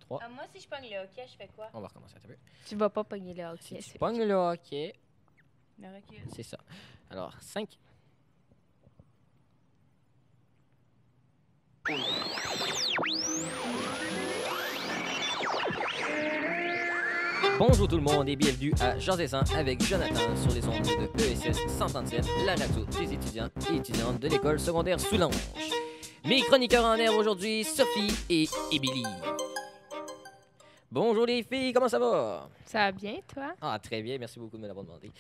3. Ah, moi, si je pogne le hockey, je fais quoi? On va recommencer un peu. Tu vas pas pogner le Si hockey. tu pognes le hockey, Le recul. c'est ça. Alors, 5. Bonjour tout le monde et bienvenue à Jean avec Jonathan sur les ondes de ESS 137, la radio des étudiants et étudiantes de l'école secondaire Soulanges. Mes chroniqueurs en air aujourd'hui, Sophie et Émilie. Bonjour les filles, comment ça va? Ça va bien, toi? Ah, très bien, merci beaucoup de me l'avoir demandé.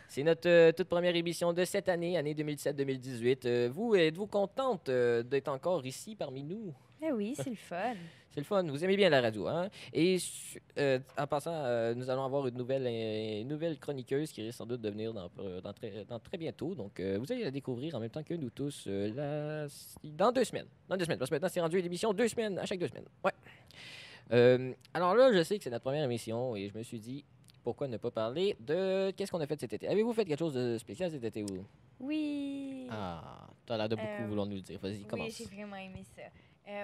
C'est notre toute première émission de cette année, année 2017-2018. Vous, êtes-vous contente d'être encore ici parmi nous? Eh oui, c'est le fun. C'est le fun, vous aimez bien la radio, hein? Et en passant, nous allons avoir une nouvelle chroniqueuse qui risque sans doute de venir dans très bientôt. Donc, vous allez la découvrir en même temps que nous tous dans 2 semaines. Dans 2 semaines, parce que maintenant, c'est rendu une émission 2 semaines, à chaque 2 semaines. Ouais. Alors là, je sais que c'est notre première émission et je me suis dit, pourquoi ne pas parler de qu'est-ce qu'on a fait cet été? Avez-vous fait quelque chose de spécial cet été ou? Oui. Ah, t'as l'air de beaucoup vouloir nous le dire. Vas-y, Oui, commence. j'ai vraiment aimé ça.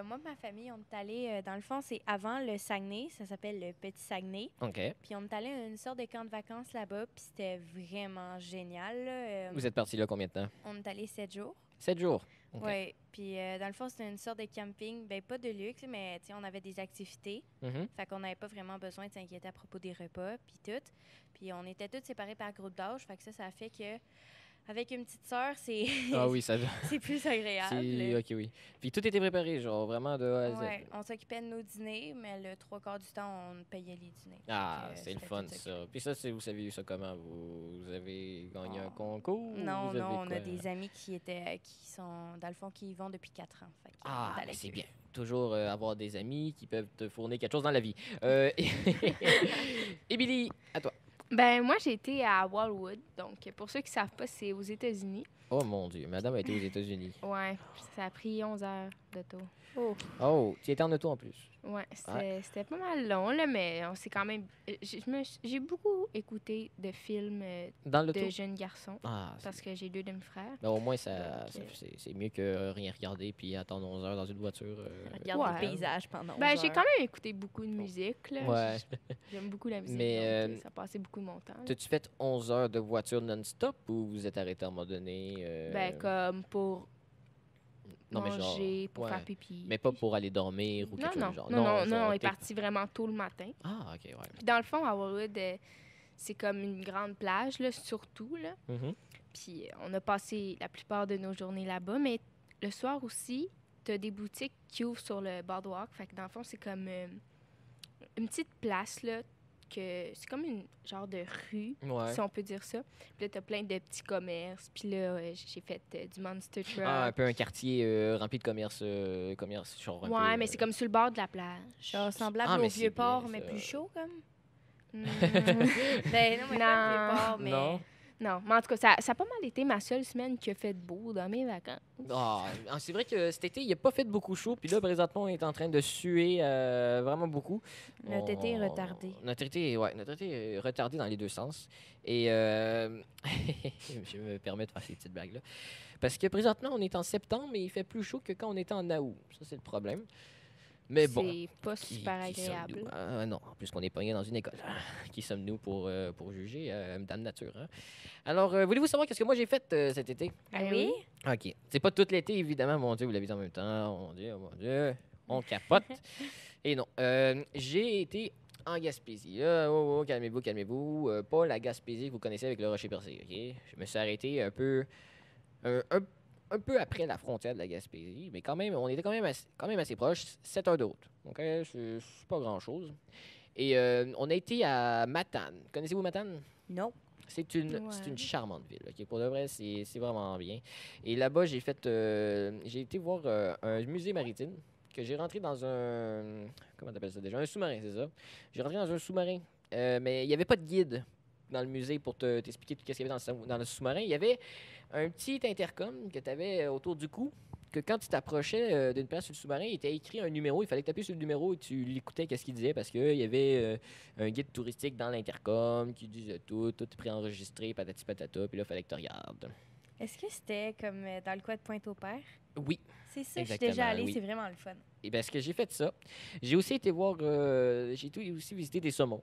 Moi, ma famille, on est allé, dans le fond, c'est avant le Saguenay, ça s'appelle le Petit Saguenay. OK. Puis on est allé à une sorte de camp de vacances là-bas, puis c'était vraiment génial. Là. Vous êtes parti là combien de temps? On est allé 7 jours. 7 jours. OK. Oui, puis dans le fond, c'était une sorte de camping, ben pas de luxe, mais tu sais, on avait des activités. Mhm. Fait qu'on n'avait pas vraiment besoin de s'inquiéter à propos des repas, puis tout. Puis on était tous séparés par groupe d'âge, fait que ça a fait que avec une petite sœur, c'est Ah oui, ça c'est plus agréable. OK, oui. Puis tout était préparé, genre vraiment de A à Z. Ouais, on s'occupait de nos dîners, mais le 3/4 du temps, on payait les dîners. Ah, Fait que, c'est le c'était fun, tout ça. Puis ça, vous savez eu ça comment? Vous avez gagné un concours? ou Non, vous avez non, on quoi? a des amis qui sont, dans le fond, qui y vont depuis 4 ans. Fait que, Ah, on est allé ben, c'est avec bien. eux. Toujours avoir des amis qui peuvent te fournir quelque chose dans la vie. Émilie, à toi. Ben, moi, j'ai été à Wildwood. Donc, pour ceux qui savent pas, c'est aux États-Unis. Oh mon Dieu, madame a été aux États-Unis. Ouais, ça a pris 11 heures d'auto. Oh, tu étais en auto en plus. Ouais, c'était pas mal long, là, mais on s'est quand même... J'ai beaucoup écouté de films Dans l'auto? de jeunes garçons, Ah, parce que j'ai 2 demi-frères. ben, au moins, Donc, c'est mieux que rien regarder puis attendre 11 heures dans une voiture. Regarde Ouais. le paysage pendant Ben, 11 j'ai heures. quand même écouté beaucoup de musique, là. Ouais. J'aime beaucoup la musique, Mais, donc ça passait beaucoup de mon temps. là. T'as-tu fait 11 heures de voiture non-stop ou vous êtes arrêté à un moment donné? Ben, comme pour non, mais genre, manger, pour ouais. faire pipi. Mais pas pour aller dormir ou quelque chose Non, du genre. non, genre, on est t'es- parti vraiment tôt le matin. Ah, OK, ouais. Puis dans le fond, à Wildwood, c'est comme une grande plage, là, surtout, là. Mhm. Puis on a passé la plupart de nos journées là-bas, mais le soir aussi, t'as des boutiques qui ouvrent sur le boardwalk. Fait que dans le fond, c'est comme une petite place, là, que c'est comme une genre de rue, Ouais. si on peut dire ça. Puis là, t'as plein de petits commerces. Puis là, j'ai fait du Monster Truck. Ah, un peu un quartier rempli de commerce, genre un peu, Ouais, mais c'est comme sur le bord de la plage. Genre semblable Ah, au mais c'est Vieux-Port, bien, mais ça. plus chaud, comme. Hmm. Ben non, mais pas le Non. Vieux-Port, mais... Non? Non, mais en tout cas, ça a pas mal été ma seule semaine qui a fait beau dans mes vacances. Ah, c'est vrai que cet été, il n'a pas fait beaucoup chaud. Puis là, présentement, on est en train de suer vraiment beaucoup. Notre été est retardé. Notre été est retardé dans les deux sens. Et je me permets de faire ces petites blagues-là. Parce que présentement, on est en septembre, mais il fait plus chaud que quand on était en août. Ça, c'est le problème. Mais bon. C'est pas Qui- super qui sommes-nous? agréable. Non, en plus qu'on est pogné dans une école. Qui sommes-nous pour juger Dame Nature? Hein? Alors, voulez-vous savoir qu'est-ce que moi j'ai fait cet été? Ah oui? OK. C'est pas tout l'été, évidemment. Mon Dieu, vous l'avez dit en même temps. Oh mon Dieu. On capote. Et non. J'ai été en Gaspésie. Là, oh, calmez-vous, calmez-vous. Pas la Gaspésie que vous connaissez avec le rocher percé, OK? Je me suis arrêté un peu... un peu après la frontière de la Gaspésie, mais quand même, on était quand même assez proches. 7 heures de route. OK? C'est pas grand-chose. Et on a été à Matane. Connaissez-vous Matane? Non. C'est une Ouais. charmante ville. OK? Pour de vrai, c'est vraiment bien. Et là-bas, j'ai été voir un musée maritime que j'ai rentré dans un... Comment t'appelles ça déjà? Un sous-marin, c'est ça. J'ai rentré dans un sous-marin. Mais il n'y avait pas de guide dans le musée pour t'expliquer tout ce qu'il y avait dans le sous-marin. Il y avait un petit intercom que tu avais autour du cou, que quand tu t'approchais d'une place sur le sous-marin, il était écrit un numéro. Il fallait que tu appuies sur le numéro et tu l'écoutais, qu'est-ce qu'il disait, parce qu'il y avait un guide touristique dans l'intercom qui disait tout est préenregistré, patati patata, puis là, il fallait que tu regardes. Est-ce que c'était comme dans le coin de Pointe-au-Père? Oui. C'est ça, je suis Exactement, déjà allée, oui. c'est vraiment le fun. Et bien, ce que j'ai fait ça, j'ai aussi été voir, aussi visité des saumons.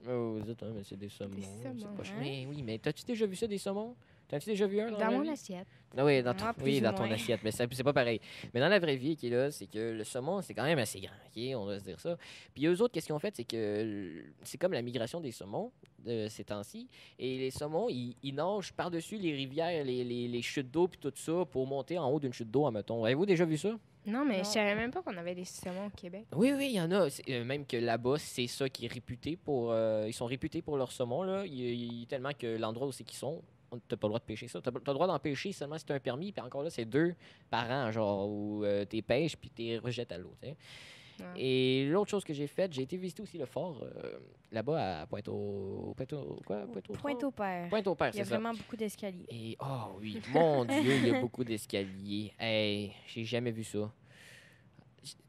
Oh, vous dites, mais c'est des saumons. C'est saumons, pas hein? Mais oui, mais t'as-tu déjà vu ça, des saumons? T'as-tu déjà vu un dans Dans la mon vie? assiette. Ah oui, Moi, plus oui, ou dans ton moins. assiette, mais c'est pas pareil. Mais dans la vraie vie, qui est là, c'est que le saumon, c'est quand même assez grand, OK? On va se dire ça. Puis eux autres, qu'est-ce qu'ils ont fait, c'est que c'est comme la migration des saumons de ces temps-ci. Et les saumons, ils nagent par-dessus les rivières, les chutes d'eau, puis tout ça, pour monter en haut d'une chute d'eau, admettons. Avez-vous déjà vu ça? Non, mais Non. je savais même pas qu'on avait des saumons au Québec. Oui, oui, il y en a. Même que là-bas, c'est ça qui est réputé pour. Ils sont réputés pour leur saumon, là. Tellement que l'endroit où c'est qu'ils sont, t'as pas le droit de pêcher ça. T'as le droit d'en pêcher seulement si t'as un permis, puis encore là, c'est 2 par an, genre, où t'es pêches, puis t'es rejettes à l'eau, tu sais. Ouais. Et l'autre chose que j'ai faite, j'ai été visiter aussi le fort, là-bas, à Pointe-au-Père. Pointe-au-Père, Il y a c'est ça. vraiment beaucoup d'escaliers. Et, oh oui, mon Dieu, il y a beaucoup d'escaliers. Hey, j'ai jamais vu ça.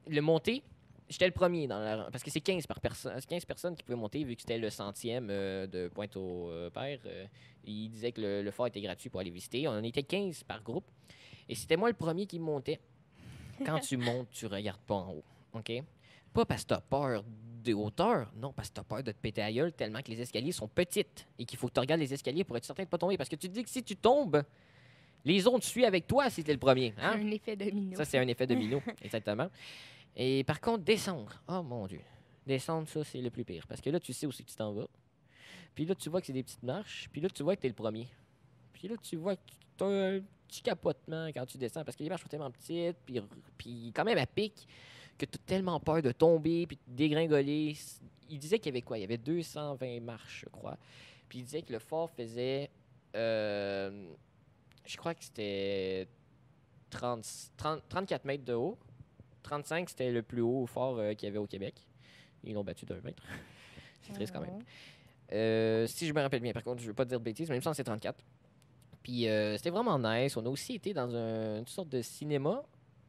Le monter, j'étais le premier dans la parce que c'est 15 par personne, 15 personnes qui pouvaient monter vu que c'était le centième de Pointe-au-Père. Il disait que le fort était gratuit pour aller visiter. On en était 15 par groupe. Et c'était moi le premier qui montait. Quand tu montes, tu regardes pas en haut. OK? Pas parce que t'as peur de hauteur, non, parce que t'as peur de te péter à gueule tellement que les escaliers sont petites et qu'il faut que tu regardes les escaliers pour être certain de pas tomber. Parce que tu te dis que si tu tombes, les autres suivent avec toi si t'es le premier. Hein? Un effet domino. Ça, c'est un effet domino, exactement. Et par contre, descendre, oh mon Dieu, descendre, ça, c'est le plus pire. Parce que là, tu sais où c'est que tu t'en vas. Puis là, tu vois que c'est des petites marches. Puis là, tu vois que tu es le premier. Puis là, tu vois que tu as un petit capotement quand tu descends. Parce que les marches sont tellement petites, puis quand même à pic, que tu as tellement peur de tomber, puis de dégringoler. Il disait qu'il y avait quoi? Il y avait 220 marches, je crois. Puis il disait que le fort faisait, je crois que c'était 34 mètres de haut. 35, c'était le plus haut fort qu'il y avait au Québec. Ils l'ont battu d'1 mètre. C'est triste quand même. Si je me rappelle bien, par contre, je ne veux pas dire de bêtises, mais il me semble que c'est 34. Puis c'était vraiment nice. On a aussi été dans une sorte de cinéma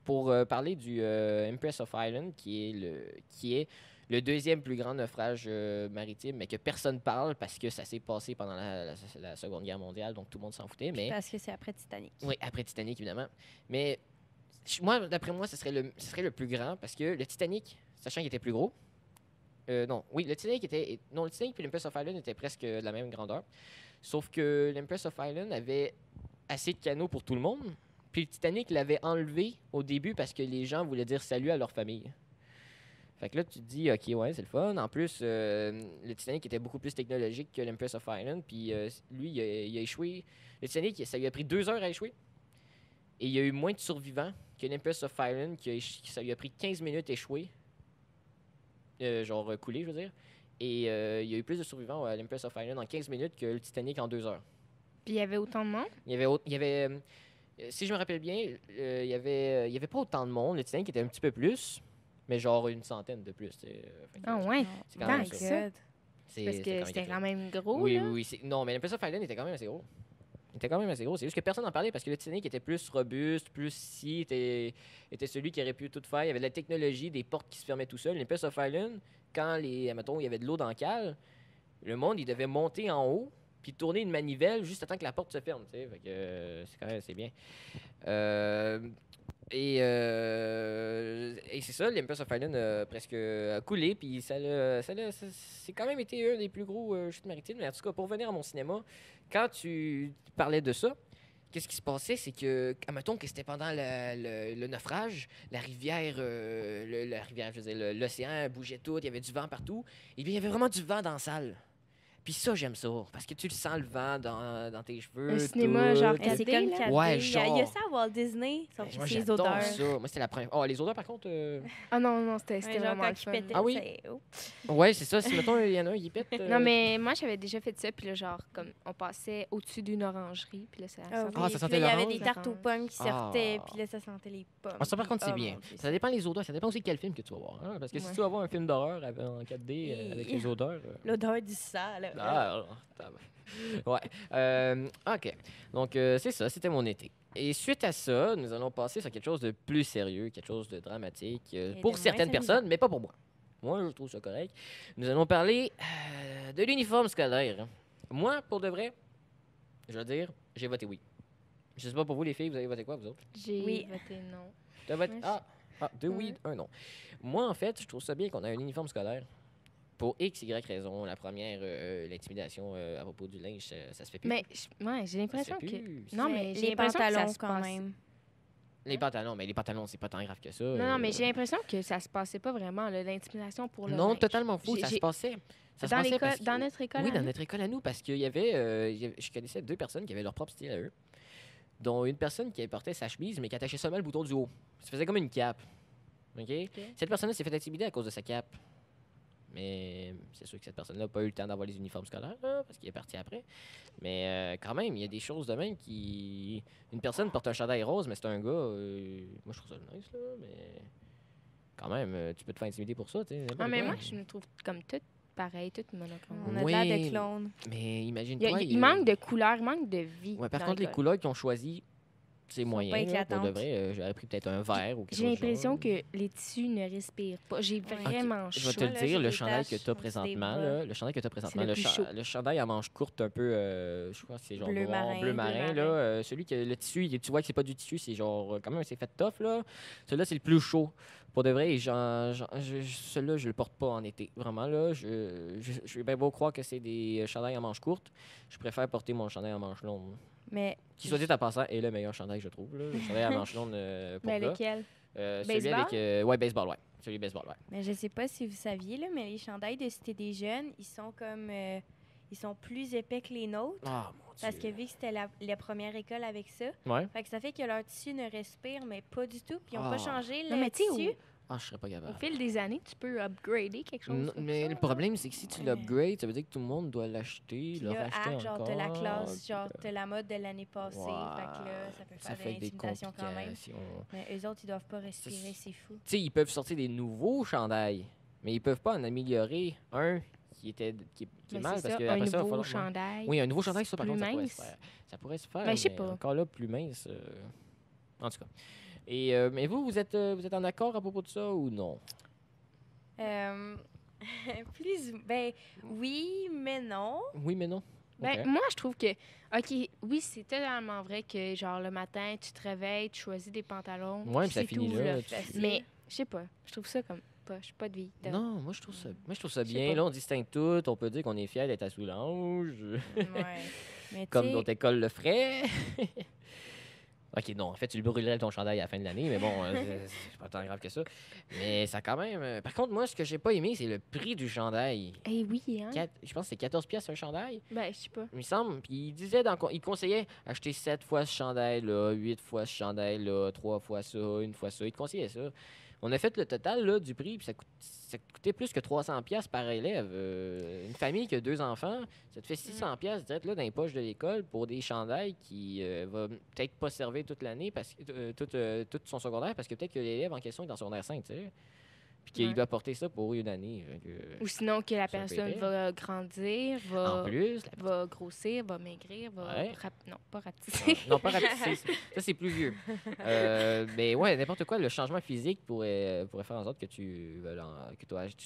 pour parler du Empress of Ireland, qui est le deuxième plus grand naufrage maritime, mais que personne parle parce que ça s'est passé pendant la Seconde Guerre mondiale, donc tout le monde s'en foutait. Mais Parce que c'est après Titanic. oui, après Titanic, évidemment. Mais moi, d'après moi, ce serait le plus grand parce que le Titanic, sachant qu'il était plus gros, non, oui, le Titanic et l'Empress of Ireland étaient presque de la même grandeur. Sauf que l'Empress of Ireland avait assez de canaux pour tout le monde. Puis le Titanic l'avait enlevé au début parce que les gens voulaient dire salut à leur famille. Fait que là, tu te dis, OK, ouais, c'est le fun. En plus, le Titanic était beaucoup plus technologique que l'Empress of Ireland. Puis lui, il a échoué. Le Titanic, ça lui a pris 2 heures à échouer. Et il y a eu moins de survivants que l'Empress of Ireland, ça lui a pris 15 minutes à échouer. Genre coulé, je veux dire. Et il y a eu plus de survivants à l'Empress of Ireland en 15 minutes que le Titanic en 2 heures. Puis il y avait autant de monde? Il y avait si je me rappelle bien, il y avait pas autant de monde. Le Titanic était un petit peu plus, mais genre une centaine de plus. Ah ouais? c'est quand Tant même que ça. ça. C'est Parce que quelque c'était chose. quand même gros, Oui, là. oui, oui. Non, mais l'Empress of Ireland était quand même assez gros. Il était quand même assez gros. C'est juste que personne n'en parlait parce que le Titanic était plus robuste, était celui qui aurait pu tout faire. Il y avait de la technologie, des portes qui se fermaient tout seul. L'Empress of Ireland, quand mettons, il y avait de l'eau dans le cale, le monde, il devait monter en haut puis tourner une manivelle juste attends que la porte se ferme. Fait que c'est quand même assez bien. Et c'est ça, l'Empress of Ireland a presque coulé, puis c'est quand même été un des plus gros chutes maritimes. Mais en tout cas, pour revenir à mon cinéma, quand tu parlais de ça, qu'est-ce qui se passait, c'est que, admettons que c'était pendant le naufrage, la rivière, je veux dire, l'océan bougeait tout, il y avait du vent partout, et bien il y avait vraiment du vent dans la salle. Puis ça, j'aime ça, parce que tu le sens le vent dans tes cheveux. Un cinéma tout. genre Mais c'est 4D, comme là? 4D. Ouais, Il y a genre. ça à Walt Disney, sauf Ben, que moi, c'est les j'adore odeurs. ça. Moi, c'était la première. Oh, les odeurs, par contre. Ah non, non, c'était Ouais, genre vraiment quand le il fun. pétait, Ah oui? c'est- oh. Ouais, c'est ça. Si, mettons, il y en a un, il pète. Non, mais moi, j'avais déjà fait ça, puis là, genre, comme, on passait au-dessus d'une orangerie, puis là, ça Ah sentait- Ah, ça puis sentait là, il y avait l'orange? des tartes aux pommes qui sortaient, Ah. puis là, ça sentait les pommes. Ah, ça, par contre, c'est Oh, bien. mon Dieu, Ça dépend des odeurs. Ça dépend aussi quel film que tu vas voir. Hein? Parce que si Ouais. tu vas voir un film d'horreur en 4D avec les odeurs. L'odeur du sang, là. Ouais. OK. Donc, c'est ça. C'était mon été. Et suite à ça, nous allons passer sur quelque chose de plus sérieux, quelque chose de dramatique Et pour de certaines moins personnes, mais pas pour moi. Moi, je trouve ça correct. Nous allons parler de l'uniforme scolaire. Moi, pour de vrai, je veux dire, j'ai voté oui. Je sais pas pour vous, les filles, vous avez voté quoi, vous autres? J'ai Oui. voté non. T'as voté... Moi, deux oui, un non. Moi, en fait, je trouve ça bien qu'on ait un uniforme scolaire. Pour X, Y raison. La première, l'intimidation à propos du linge, ça se fait plus. Mais ouais, j'ai Ça se l'impression fait que... plus. Non, mais j'ai les l'impression que ça pantalons, se quand passe... même. Les pantalons, c'est pas tant grave que ça. Non, mais j'ai l'impression que ça se passait pas vraiment, là, l'intimidation pour le Non, linge. totalement faux. Ça J'ai- se passait. Ça se Dans passait l'école, parce que- dans notre école, Oui, à dans nous? notre école à nous, parce qu'il je connaissais 2 personnes qui avaient leur propre style à eux, dont une personne qui portait sa chemise, mais qui attachait seulement le bouton du haut. Ça faisait comme une cape. OK? Cette personne-là s'est fait intimider à cause de sa cape. Mais c'est sûr que cette personne-là n'a pas eu le temps d'avoir les uniformes scolaires, là, parce qu'il est parti après. Mais quand même, il y a des choses de même qui... Une personne porte un chandail rose, mais c'est un gars... moi, je trouve ça nice, là, mais... Quand même, tu peux te faire intimider pour ça, tu sais. n'importe Ah, mais quoi. moi, je me trouve comme toutes pareilles, toutes monochromes. On a Oui. l'air de clones. Mais Il, imagine-toi... il manque de couleurs, il manque de vie. Ouais, par dans contre, les l'école. couleurs qu'ils ont choisies, c'est pas moyen. Là, pour de éclatantes. vrai, j'aurais pris peut-être un vert ou quelque J'ai chose du l'impression genre. que les tissus ne respirent pas. J'ai vraiment Je vais chaud. te le là, dire, j'ai le des chandail taches que tu as au-dessus des présentement, bras. là, le chandail que tu as présentement, le le, plus chaud. le chandail à manches courtes un peu, je crois que c'est genre Bleu noir, marin. bleu marin, Bleu là, marin. celui que le tissu, tu vois que c'est pas du tissu, c'est genre quand même c'est fait tough là. Celui-là c'est le plus chaud. Pour de vrai, celui-là je le porte pas en été, vraiment là. Je vais bien beau croire que c'est des chandails à manches courtes. Je préfère porter mon chandail à manches longues. Mais Qui soit dit en passant est le meilleur chandail je trouve là. Le chandail à manches longues pour Mais gars. lequel? Celui Baseball? avec ouais baseball ouais. Celui baseball ouais. Mais je sais pas si vous saviez, là, mais les chandails de Cité des Jeunes, ils sont comme... ils sont plus épais que les nôtres. Ah mon dieu. Parce que vu que c'était la première école avec ça, Ouais. fait que ça fait que leur tissu ne respire, mais pas du tout. Puis ils n'ont Ah. pas changé Non, le mais tu sais, tissu. Ah, je serais pas Au capable. fil des années, tu peux upgrader quelque chose. Non, comme mais ça, le là. problème, c'est que si tu Ouais. l'upgrades, ça veut dire que tout le monde doit l'acheter, Puis le là, racheter genre, encore. t'as la classe, puis, genre, t'as la mode de l'année passée. Fait que là, ça peut ça faire de fait des l'intimidation quand même. complications. Mais eux autres, ils doivent pas respirer, c'est fou. Tu sais, ils peuvent sortir des nouveaux chandails, mais ils peuvent pas en améliorer un qui est Mais mal c'est parce ça, que un après ça, il va nouveau falloir... chandail. Oui, un nouveau chandail, ça, par plus contre, ça pourrait mince. se faire. Ça pourrait se faire, Ben, je sais mais pas. encore là, plus mince. En tout cas. Et, mais vous êtes en accord à propos de ça ou non? Ben, oui, mais non. Oui, mais non. Ben, Ok. moi, je trouve que, OK, oui, c'est totalement vrai que, genre, le matin, tu te réveilles, tu choisis des pantalons. Ouais, puis puis ça c'est finit tout, là. là. Facile. Mais, je sais pas, je trouve ça comme poche, pas de vie. Non, moi je trouve ça Je sais bien. pas. Là, on distingue tout. On peut dire qu'on est fier d'être à Soulanges. Ouais. Mais Comme tu sais, notre école le ferait. Ok, non, en fait, tu le brûlerais ton chandail à la fin de l'année, mais bon, c'est pas tant grave que ça. Mais ça quand même. Par contre, moi, ce que j'ai pas aimé, c'est le prix du chandail. Eh oui, hein? Je pense que c'est 14 pièces un chandail, Ben, je sais pas. il me semble. Puis il disait, il conseillait acheter 7 fois ce chandail-là, 8 fois ce chandail-là, 3 fois ça, une fois ça. Il te conseillait ça. On a fait le total là, du prix, puis ça coûtait plus que 300 pièces par élève. Une famille qui a 2 enfants, ça te fait 600 pièces direct là dans les poches de l'école pour des chandails qui va peut-être pas servir toute l'année parce que tout son secondaire parce que peut-être que l'élève en question est en secondaire 5, tu sais. Puis qu'il Ouais. doit porter ça pour une année. Ou sinon que la ça peut personne aider. va grandir, En plus, va grossir, va maigrir, va... Ouais. Non, pas rapetisser. non, pas rapetisser. Ça, c'est plus vieux. Mais ouais, n'importe quoi, le changement physique pourrait faire en sorte que tu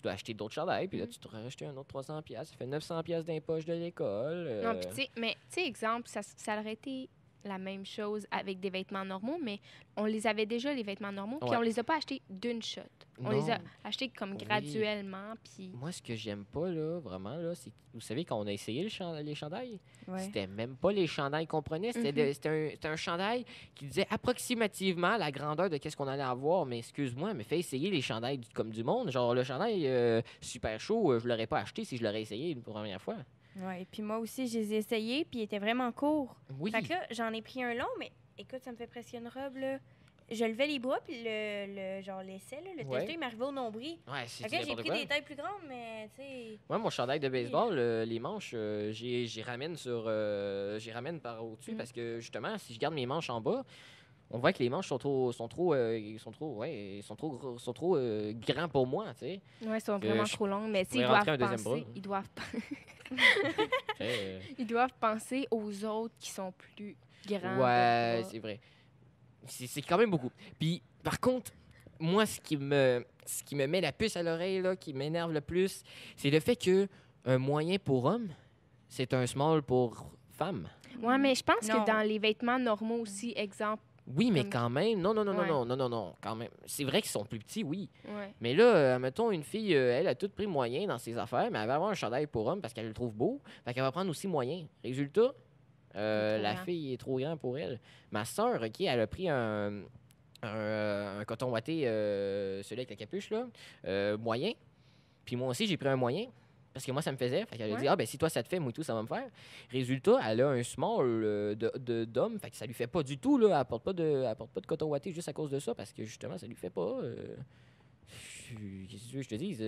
dois acheter d'autres chandails, puis là, tu devrais acheter un autre 300 pièces. Ça fait 900 pièces d'impoche de l'école. Non, puis tu sais, mais tu sais, exemple, ça aurait été la même chose avec des vêtements normaux, mais on les avait déjà, les vêtements normaux, puis Ouais. on les a pas achetés d'une shot. On les a Non. achetés comme Oui. graduellement, puis... Moi, ce que j'aime pas, là, vraiment, là, c'est que, vous savez, quand on a essayé les chandails, ouais. c'était même pas les chandails qu'on prenait. C'était Mhm. c'était un chandail qui disait approximativement la grandeur de qu'est-ce qu'on allait avoir. Mais excuse-moi, mais fais essayer les chandails comme du monde. Genre, le chandail super chaud, je l'aurais pas acheté si je l'aurais essayé une première fois. Ouais. Et puis moi aussi, je les ai essayés, puis ils étaient vraiment courts. Oui. Fait que là, j'en ai pris un long, mais écoute, ça me fait presque une robe, là. Je levais les bras, puis genre l'essai, là, le Ouais. testo, il m'arrivait au nombril. Ouais, c'est Fait que là, j'ai n'importe pris quoi. des tailles plus grandes, mais tu sais... Moi, mon chandail de baseball, les manches, j'y ramène j'y ramène par au-dessus Mm. parce que justement, si je garde mes manches en bas, on voit que les manches sont trop grands pour moi, tu sais. Ouais, ils sont Que vraiment je trop longs, mais tu sais, pourrais rentrer un deuxième bras. ils doivent penser aux autres qui sont plus grands. Ouais, de bras. c'est vrai. C'est quand même beaucoup. Puis, par contre, moi, ce qui me met la puce à l'oreille, là, qui m'énerve le plus, c'est le fait que un moyen pour homme, c'est un small pour femme. Ouais, mais je pense Non. que dans les vêtements normaux aussi, exemple. Oui, mais Comme- quand même. Non, non, non, Ouais. non, non, non, non, non, quand même. C'est vrai qu'ils sont plus petits, oui. Ouais. Mais là, mettons, une fille, elle a tout pris moyen dans ses affaires, mais elle va avoir un chandail pour homme parce qu'elle le trouve beau. Fait qu'elle va prendre aussi moyen. Résultat, trop la grand. fille est trop grande pour elle. Ma soeur, OK, elle a pris un coton watté, celui avec la capuche, là, moyen. Puis moi aussi, j'ai pris un moyen. Parce que moi, ça me faisait. Fait qu'elle a Ouais. dit, ah, ben si toi, ça te fait, moi et tout, ça va me faire. Résultat, elle a un small d'homme. Fait que ça lui fait pas du tout, là. Elle porte pas de coton watté juste à cause de ça. Parce que justement, ça lui fait pas. Qu'est-ce que tu veux que je te dise?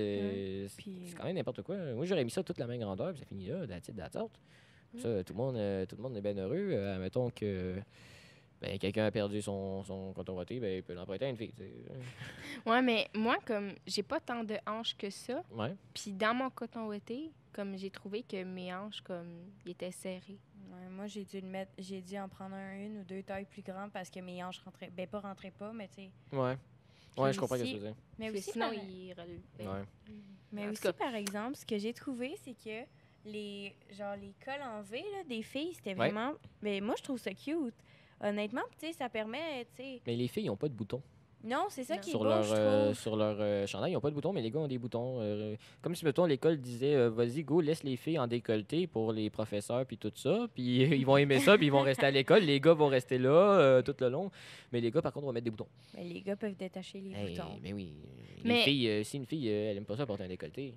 Puis- C'est quand même n'importe quoi. Moi, j'aurais mis ça toute la même grandeur, puis ça finit là, that's it, that's all. Ça, tout le monde est bien heureux. Mettons que quelqu'un a perdu son coton watté, ben, il peut l'emprunter à une fille. Tu sais. Ouais, mais moi, comme j'ai pas tant de hanches que ça, Ouais. puis dans mon coton ouaté, comme j'ai trouvé que mes hanches, comme, ils étaient serrées. Ouais, moi, j'ai dû en prendre une ou deux tailles plus grandes parce que mes hanches rentraient. Ben, pas rentraient pas, mais tu sais. Ouais. Puis Ouais, je comprends ce que aussi- tu veux dire. Mais Parce que aussi, sinon, par... ils relèvent. Ouais. mais En tout aussi cas. par exemple, ce que j'ai trouvé, c'est que les cols en V là, des filles, c'était Ouais. vraiment. Mais moi, je trouve ça cute. Honnêtement, tu sais, ça permet, tu sais. Mais les filles, ils n'ont pas de boutons. Non, c'est ça Non. qui est Sur beau, leur, je trouve. sur leur chandail, ils n'ont pas de boutons, mais les gars ont des boutons. Comme si, mettons, l'école disait vas-y, go, laisse les filles en décolleté pour les professeurs, puis tout ça. Puis ils vont aimer ça, puis ils vont rester à l'école. Les gars vont rester là tout le long. Mais les gars, par contre, vont mettre des boutons. Mais les gars peuvent détacher les Hey, boutons. mais oui. Mais- Les filles, si une fille, elle aime pas ça porter un décolleté,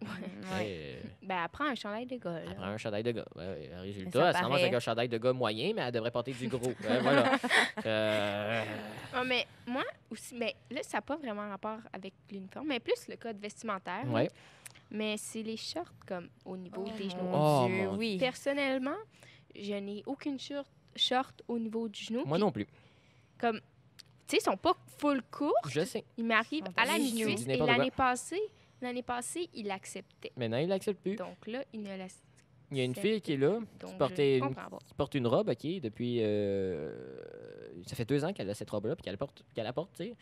Ouais. Ben, elle prend un chandail de gars, là. elle prend un chandail de gars. Ouais, ça résultat, elle se ramasse paraît. avec un chandail de gars moyen, mais elle devrait porter du gros. Ouais, voilà. Ah, mais moi aussi, mais là, ça n'a pas vraiment rapport avec l'uniforme, mais plus le code vestimentaire. Ouais. Mais c'est les shorts, comme, au niveau des genoux. Oh, Mon Dieu, mon oui. Personnellement, je n'ai aucune short au niveau du genou. Moi puis, non plus. Comme, tu sais, ils sont pas full courts. Je sais. Ils m'arrivent Sont à la pas genoux. mi-cuisse. Tu dis Et n'importe l'année passée, il l'acceptait. Maintenant, il l'accepte plus. Donc là, il ne l'accepte. Il y a une fille qui est là, Donc, qui portait je une, comprends pas. qui porte une robe, OK, depuis... ça fait 2 ans qu'elle a cette robe-là, puis qu'elle la porte, tu sais.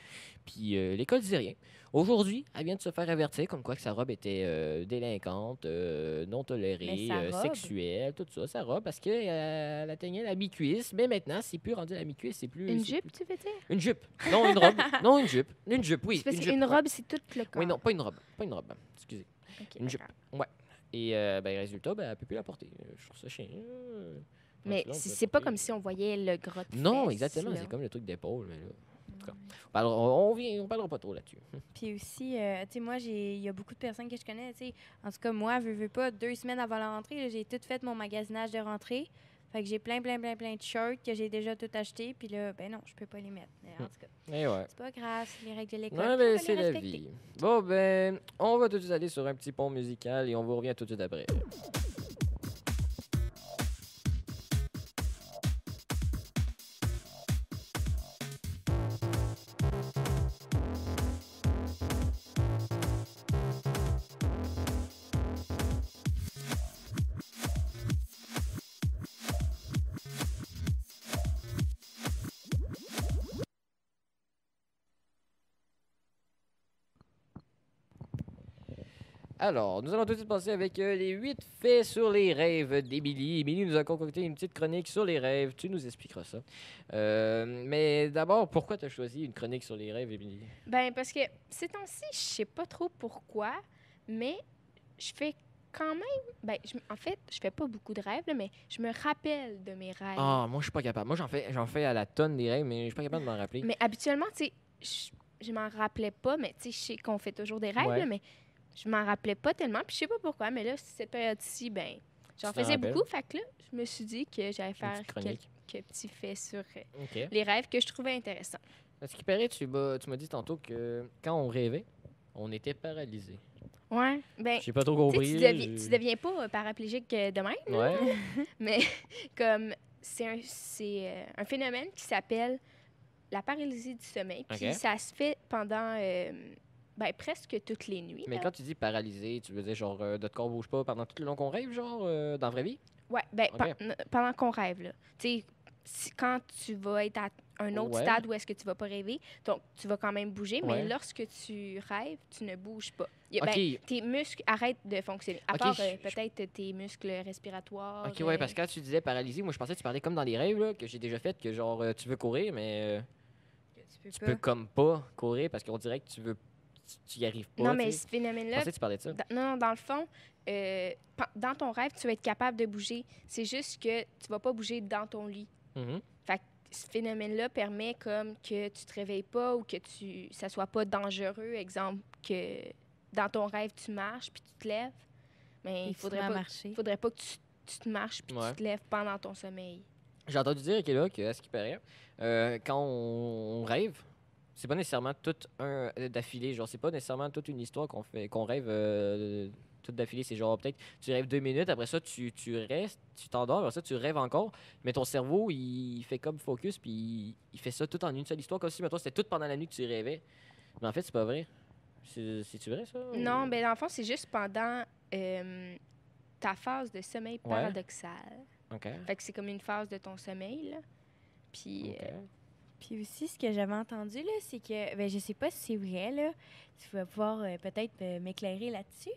Puis l'école disait rien. Aujourd'hui, elle vient de se faire avertir comme quoi que sa robe était délinquante, non tolérée, Mais sa robe? sexuelle, tout ça, sa robe, parce qu'elle atteignait la mi-cuisse. Mais maintenant, c'est plus rendu à la mi-cuisse, c'est plus... Une c'est jupe, tu veux dire? plus- Une jupe. Non, une robe. Non, une jupe. Une jupe, oui. C'est parce Une qu'une jupe, ouais. robe, c'est tout le corps. Oui, non, pas une robe. Pas une robe. Excusez. Ok, Une jupe. d'accord. Et résultat, elle peut plus la porter. Je trouve ça chiant. Mais Sinon, on peut c'est pas porter- comme si on voyait le gros de Non, fesses, exactement. là. C'est comme le truc d'épaule. Mais là, en tout cas, on parlera pas trop là-dessus. Puis aussi, tu sais, moi, il y a beaucoup de personnes que je connais, tu sais. En tout cas, moi, veux pas, 2 semaines avant la rentrée, là, j'ai tout fait mon magasinage de rentrée. Fait que j'ai plein de shirts que j'ai déjà tout acheté. Puis là, ben non, je peux pas les mettre. Mais en tout cas, Et ouais. c'est pas grave, c'est les règles de l'école. Ouais, puis on ben, va c'est les la respecter. vie. Bon, ben, on va tout de suite aller sur un petit pont musical et on vous revient tout de suite après. Alors, nous allons tout de suite passer avec les 8 faits sur les rêves d'Émilie. Émilie nous a concocté une petite chronique sur les rêves. Tu nous expliqueras ça. Mais d'abord, pourquoi tu as choisi une chronique sur les rêves, Émilie? Ben, parce que ces temps-ci, je sais pas trop pourquoi, mais je fais quand même. Ben, en fait, je fais pas beaucoup de rêves, là, mais je me rappelle de mes rêves. Ah, moi, je suis pas capable. Moi, j'en fais à la tonne des rêves, mais je suis pas capable de m'en rappeler. Mais habituellement, tu sais, je m'en rappelais pas, mais tu sais, je sais qu'on fait toujours des rêves, Ouais. là, mais je m'en rappelais pas tellement. Puis je sais pas pourquoi, mais là, cette période-ci, ben, j'en t'en faisais rappelles? beaucoup. Fait que là, je me suis dit que j'allais faire petite chronique. quelques petits faits sur OK. les rêves que je trouvais intéressants. À ce qui paraît, tu m'as dit tantôt que quand on rêvait, on était paralysé. Ouais. Ben, J'ai pas trop tu compris. sais, tu deviens pas paraplégique de même, là, Ouais. mais comme c'est un phénomène qui s'appelle la paralysie du sommeil. Puis OK. ça se fait pendant ben, presque toutes les nuits. Mais là. quand tu dis paralysé, tu veux dire genre notre corps bouge pas pendant tout le long qu'on rêve, genre dans la vraie vie? Ouais, ben, OK. pendant qu'on rêve, là. Tu sais, quand tu vas être un autre Ouais. stade où est-ce que tu vas pas rêver. Donc, tu vas quand même bouger, mais Ouais. lorsque tu rêves, tu ne bouges pas. OK. Ben, tes muscles arrêtent de fonctionner. À OK, part je- peut-être tes muscles respiratoires. OK, ouais, parce que quand tu disais paralysé, moi, je pensais que tu parlais comme dans les rêves, là, que j'ai déjà fait, que genre, tu veux courir, mais tu peux comme pas courir parce qu'on dirait que tu y arrives pas. Non, mais tu sais. ce Je phénomène-là, pensais que tu parlais de ça. non, dans le fond, dans ton rêve, tu vas être capable de bouger. C'est juste que tu vas pas bouger dans ton lit. Mhm. Ce phénomène-là permet comme que tu te réveilles pas ou que ça soit pas dangereux. Exemple, que dans ton rêve, tu marches puis tu te lèves. Mais il faudrait pas que tu te marches puis Ouais. tu te lèves pendant ton sommeil. J'ai entendu dire que à ce qui paraît, quand on rêve, c'est pas nécessairement tout un d'affilée. Genre, c'est pas nécessairement toute une histoire qu'on rêve tout d'affilée. C'est genre, peut-être, tu rêves 2 minutes, après ça, tu restes, tu t'endors, après ça, tu rêves encore. Mais ton cerveau, il fait comme focus, puis il fait ça tout en une seule histoire, comme si, mettons, c'était tout pendant la nuit que tu rêvais. Mais en fait, c'est pas vrai. C'est-tu vrai, ça? Non, mais dans le fond, c'est juste pendant ta phase de sommeil Ouais. paradoxal. OK. Fait que c'est comme une phase de ton sommeil, là. Puis, OK. Puis aussi, ce que j'avais entendu, là, c'est que, ben, je sais pas si c'est vrai, là, tu vas pouvoir peut-être m'éclairer là-dessus,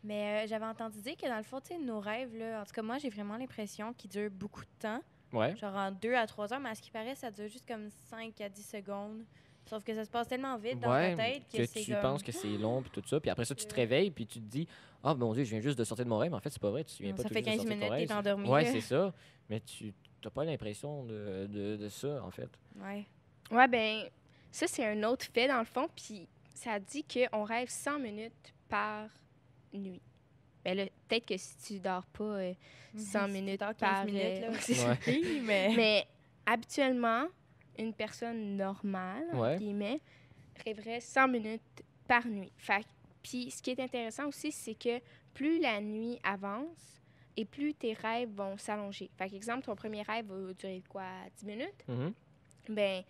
mais j'avais entendu dire que dans le fond, tu sais, nos rêves, là, en tout cas, moi, j'ai vraiment l'impression qu'ils durent beaucoup de temps, Ouais. genre en 2 à 3 heures, mais à ce qui paraît, ça dure juste comme 5 à 10 secondes. Sauf que ça se passe tellement vite dans Ouais, ta tête que, que c'est tu comme... penses que c'est long puis tout ça, puis après ça tu te Ouais. réveilles puis tu te dis ah mon Dieu, je viens juste de sortir de mon rêve, mais en fait c'est pas vrai, tu te souviens Non, pas ça tout fait juste de 15 sortir de ton minutes, t'es rêve. endormi, Ouais, là. c'est ça, mais tu t'as pas l'impression de ça en fait. Ouais. ouais, ben, ça, c'est un autre fait, dans le fond. Puis, ça dit qu'on rêve 100 minutes par nuit. Ben là, peut-être que si tu dors pas 100 Si tu minutes dors 15 par... minutes, là, c'est Ouais. oui, mais... Mais habituellement, une personne normale, Ouais. entre guillemets, rêverait 100 minutes par nuit. Puis ce qui est intéressant aussi, c'est que plus la nuit avance et plus tes rêves vont s'allonger. Fait qu'exemple, ton premier rêve va durer quoi, 10 minutes? Mhm. Ben,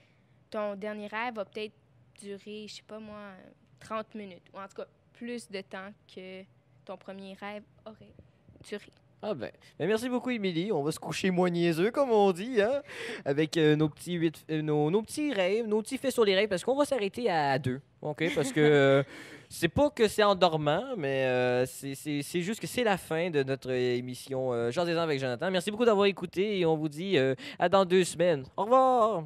ton dernier rêve va peut-être durer, je sais pas moi, 30 minutes. Ou en tout cas, plus de temps que ton premier rêve aurait duré. Ah ben, merci beaucoup Émilie, on va se coucher moins niaiseux comme on dit hein, avec nos petits rêves, nos petits faits sur les rêves parce qu'on va s'arrêter à 2. OK, parce que c'est pas que c'est endormant, mais c'est juste que c'est la fin de notre émission Genre des ans avec Jonathan. Merci beaucoup d'avoir écouté et on vous dit à dans 2 semaines. Au revoir.